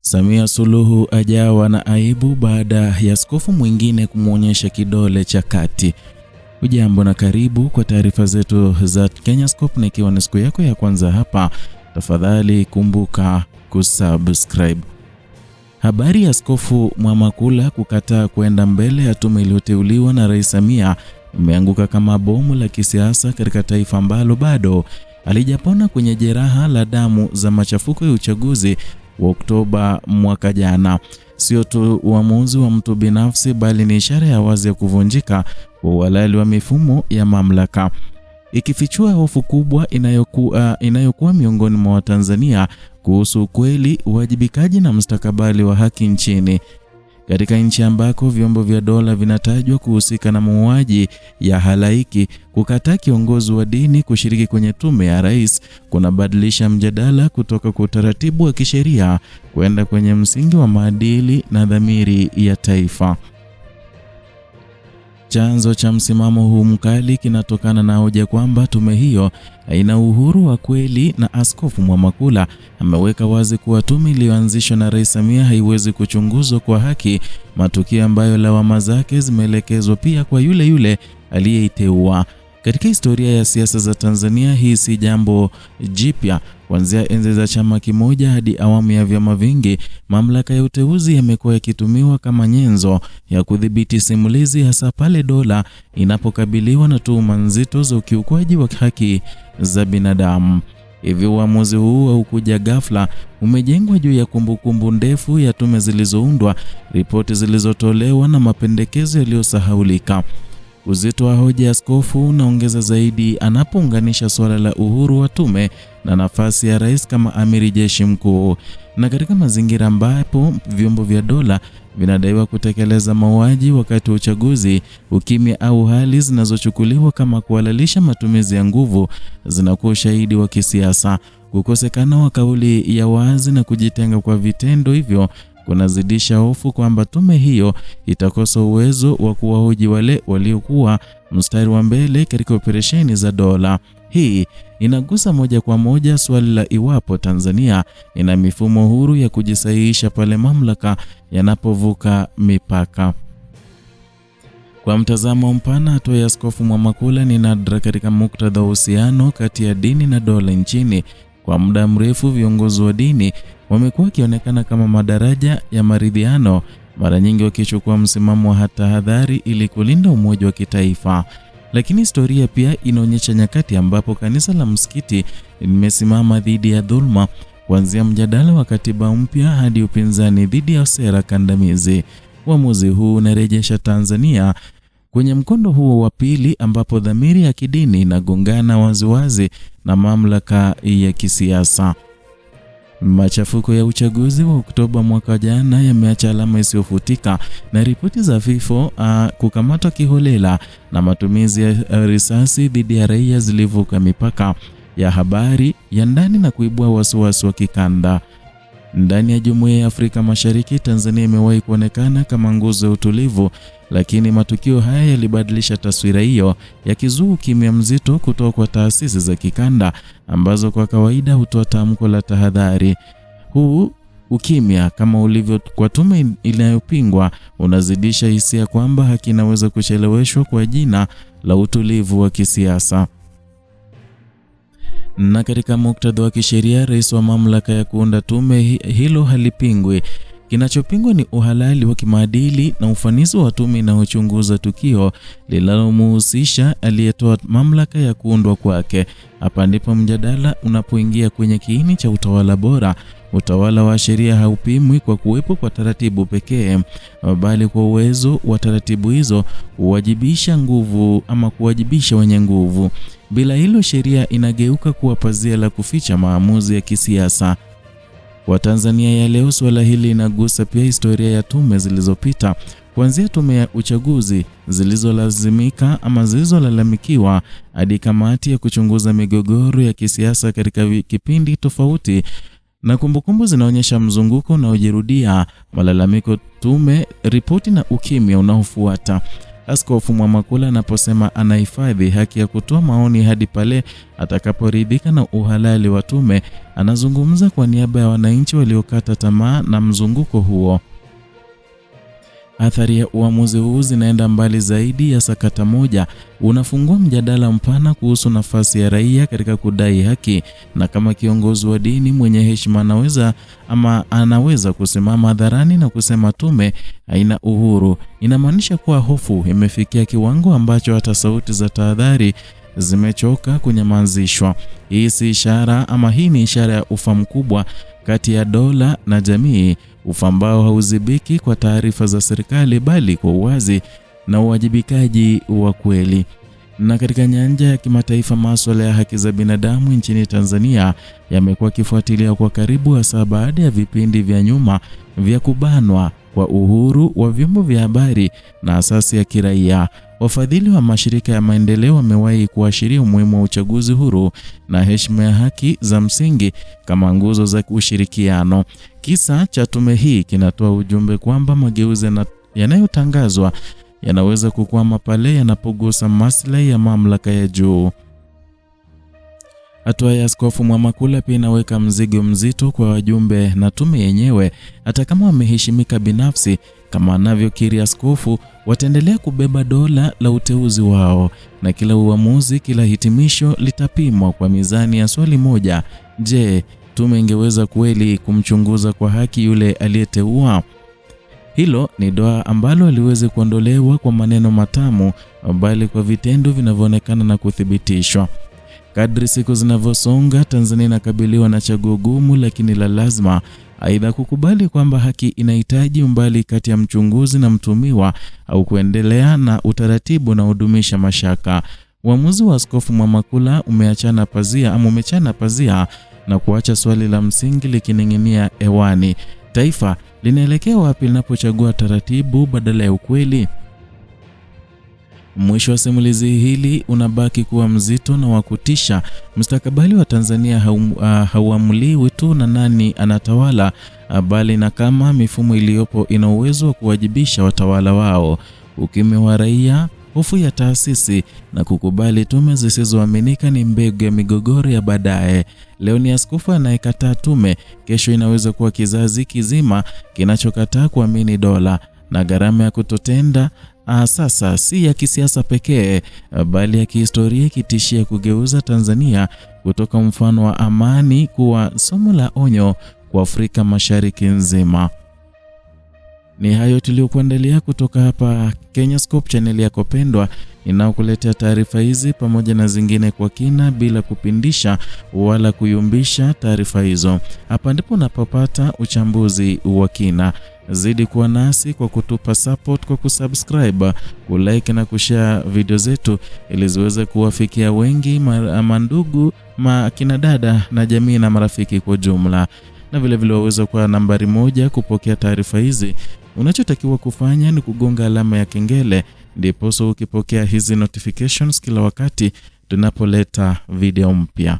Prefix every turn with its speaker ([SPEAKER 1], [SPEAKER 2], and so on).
[SPEAKER 1] Samia Suluhu ajawa na aibu baada ya askofu mwingine kumwonyesha kidole cha kati. Hujambo na karibu kwa taarifa zetu za Kenyascope, na ikiwa ni siku yako ya kwanza hapa, tafadhali kumbuka kusubscribe. Habari ya Askofu Mwamakula kukataa kwenda mbele ya tume iliyoteuliwa na Rais Samia imeanguka kama bomu la kisiasa katika taifa ambalo bado halijapona kwenye jeraha la damu za machafuko ya uchaguzi wa Oktoba mwaka jana. Sio tu uamuzi wa mtu binafsi, bali ni ishara ya wazi ya kuvunjika kwa uhalali wa mifumo ya mamlaka, ikifichua hofu kubwa inayokuwa miongoni mwa Watanzania kuhusu ukweli, uwajibikaji na mustakabali wa haki nchini. Katika nchi ambako vyombo vya dola vinatajwa kuhusika na mauaji ya halaiki, kukataa kiongozi wa dini kushiriki kwenye tume ya rais kunabadilisha mjadala kutoka kwa utaratibu wa kisheria kwenda kwenye msingi wa maadili na dhamiri ya taifa. Chanzo cha msimamo huu mkali kinatokana na hoja kwamba tume hiyo haina uhuru wa kweli, na Askofu Mwamakula ameweka wazi kuwa tume iliyoanzishwa na Rais Samia haiwezi kuchunguzwa kwa haki, matukio ambayo lawama zake zimeelekezwa pia kwa yule aliyeiteua. Katika historia ya siasa za Tanzania, hii si jambo jipya. Kuanzia enzi za chama kimoja hadi awamu ya vyama vingi, mamlaka ya uteuzi yamekuwa yakitumiwa kama nyenzo ya kudhibiti simulizi, hasa pale dola inapokabiliwa na tuhuma nzito za ukiukwaji wa haki za binadamu. Hivyo uamuzi huu haukuja ghafla, umejengwa juu ya kumbukumbu ndefu ya tume zilizoundwa, ripoti zilizotolewa na mapendekezo yaliyosahaulika. Uzito wa hoja ya askofu unaongeza zaidi anapounganisha suala la uhuru wa tume na nafasi ya rais kama amiri jeshi mkuu. Na katika mazingira ambapo vyombo vya dola vinadaiwa kutekeleza mauaji wakati wa uchaguzi, ukimya au hali zinazochukuliwa kama kuhalalisha matumizi ya nguvu zinakuwa ushahidi wa kisiasa. Kukosekana wa kauli ya wazi na kujitenga kwa vitendo hivyo kunazidisha hofu kwamba tume hiyo itakosa uwezo wa kuwahoji wale waliokuwa mstari wa mbele katika operesheni za dola. Hii inagusa moja kwa moja swali la iwapo Tanzania ina mifumo huru ya kujisahihisha pale mamlaka yanapovuka mipaka. Kwa mtazamo mpana, hatua ya Askofu Mwamakula ni nadra katika muktadha wa uhusiano kati ya dini na dola nchini. Kwa muda mrefu viongozi wa dini wamekuwa wakionekana kama madaraja ya maridhiano, mara nyingi wakichukua msimamo wa tahadhari ili kulinda umoja wa kitaifa. Lakini historia pia inaonyesha nyakati ambapo kanisa la msikiti limesimama dhidi ya dhulma, kuanzia mjadala wa katiba mpya hadi upinzani dhidi ya sera kandamizi. Uamuzi huu unarejesha Tanzania kwenye mkondo huo wa pili, ambapo dhamiri ya kidini inagongana waziwazi na mamlaka ya kisiasa. Machafuko ya uchaguzi wa Oktoba mwaka jana yameacha alama isiyofutika, na ripoti za vifo, kukamatwa kiholela na matumizi ya risasi dhidi ya raia zilivuka mipaka ya habari ya ndani na kuibua wasiwasi wa kikanda. Ndani ya Jumuiya ya Afrika Mashariki, Tanzania imewahi kuonekana kama nguzo ya utulivu, lakini matukio haya yalibadilisha taswira hiyo, yakizua ukimya mzito kutoka kwa taasisi za kikanda ambazo kwa kawaida hutoa tamko la tahadhari. Huu ukimya, kama ulivyo kwa tume inayopingwa, unazidisha hisia kwamba haki inaweza kucheleweshwa kwa jina la utulivu wa kisiasa. Na katika muktadha wa kisheria, rais wa mamlaka ya kuunda tume hilo halipingwi. Kinachopingwa ni uhalali wa kimaadili na ufanisi wa tume inayochunguza tukio linalomhusisha aliyetoa mamlaka ya kuundwa kwake. Hapa ndipo mjadala unapoingia kwenye kiini cha utawala bora. Utawala wa sheria haupimwi kwa kuwepo kwa taratibu pekee, bali kwa uwezo wa taratibu hizo kuwajibisha wenye nguvu. Bila hilo, sheria inageuka kuwa pazia la kuficha maamuzi ya kisiasa. Kwa Tanzania ya leo, swala hili linagusa pia historia ya tume zilizopita, kuanzia tume ya uchaguzi zilizolalamikiwa hadi kamati ya kuchunguza migogoro ya kisiasa katika kipindi tofauti, na kumbukumbu zinaonyesha mzunguko unaojirudia: malalamiko, tume, ripoti na ukimya unaofuata. Askofu Mwamakula anaposema anahifadhi haki ya kutoa maoni hadi pale atakaporidhika na uhalali wa tume, anazungumza kwa niaba ya wananchi waliokata tamaa na mzunguko huo. Athari ya uamuzi huu zinaenda mbali zaidi ya sakata moja, unafungua mjadala mpana kuhusu nafasi ya raia katika kudai haki, na kama kiongozi wa dini mwenye heshima anaweza kusimama hadharani na kusema tume haina uhuru, inamaanisha kuwa hofu imefikia kiwango ambacho hata sauti za tahadhari zimechoka kunyamazishwa. Hii ni ishara ya ufa mkubwa kati ya dola na jamii, ufa ambao hauzibiki kwa taarifa za serikali bali kwa uwazi na uwajibikaji wa kweli. Na katika nyanja ya kimataifa, masuala ya haki za binadamu nchini Tanzania yamekuwa kifuatilia kwa karibu, hasa baada ya vipindi vya nyuma vya kubanwa kwa uhuru wa vyombo vya habari na asasi ya kiraia. Wafadhili wa mashirika ya maendeleo wamewahi kuashiria umuhimu wa uchaguzi huru na heshima ya haki za msingi kama nguzo za ushirikiano. Kisa cha tume hii kinatoa ujumbe kwamba mageuzi yanayotangazwa yanaweza kukwama pale yanapogusa maslahi ya mamlaka ya juu. Hatua ya Askofu Mwamakula pia inaweka mzigo mzito kwa wajumbe na tume yenyewe. Hata kama wameheshimika binafsi kama anavyokiri askofu, wataendelea kubeba dola la uteuzi wao, na kila uamuzi, kila hitimisho litapimwa kwa mizani ya swali moja: je, tume ingeweza kweli kumchunguza kwa haki yule aliyeteua? Hilo ni doa ambalo haliwezi kuondolewa kwa maneno matamu, bali kwa vitendo vinavyoonekana na kuthibitishwa. Kadri siku zinavyosonga, Tanzania inakabiliwa na chaguo gumu lakini la lazima: aidha kukubali kwamba haki inahitaji umbali kati ya mchunguzi na mtumiwa, au kuendelea na utaratibu na udumisha mashaka. Uamuzi wa Askofu Mwamakula umechana pazia na kuacha swali la msingi likining'inia hewani: taifa linaelekea wapi linapochagua taratibu badala ya ukweli? Mwisho wa simulizi hili unabaki kuwa mzito na wa kutisha. Mustakabali wa Tanzania hauamuliwi tu na nani anatawala, bali na kama mifumo iliyopo ina uwezo wa kuwajibisha watawala wao. Ukimya wa raia, hofu ya taasisi na kukubali tume zisizoaminika ni mbegu ya migogoro ya baadaye. Leo ni askofu anayekataa tume, kesho inaweza kuwa kizazi kizima kinachokataa kuamini dola. Na gharama ya kutotenda sasa si ya kisiasa pekee, bali ya kihistoria, ikitishia kugeuza Tanzania kutoka mfano wa amani kuwa somo la onyo kwa Afrika Mashariki nzima. Ni hayo tuliyokuandalia kutoka hapa Kenyascope, channel yako pendwa inayokuletea taarifa hizi pamoja na zingine kwa kina bila kupindisha wala kuyumbisha taarifa hizo. Hapa ndipo unapopata uchambuzi wa kina. Zidi kuwa nasi kwa kutupa support kwa kusubscribe, kulike na kushare video zetu ili ziweze kuwafikia wengi, mandugu, kina dada na jamii na marafiki kwa jumla. Na vile vile waweza kuwa nambari 1 kupokea taarifa hizi. Unachotakiwa kufanya ni kugonga alama ya kengele, ndipo ukipokea hizi notifications kila wakati tunapoleta video mpya.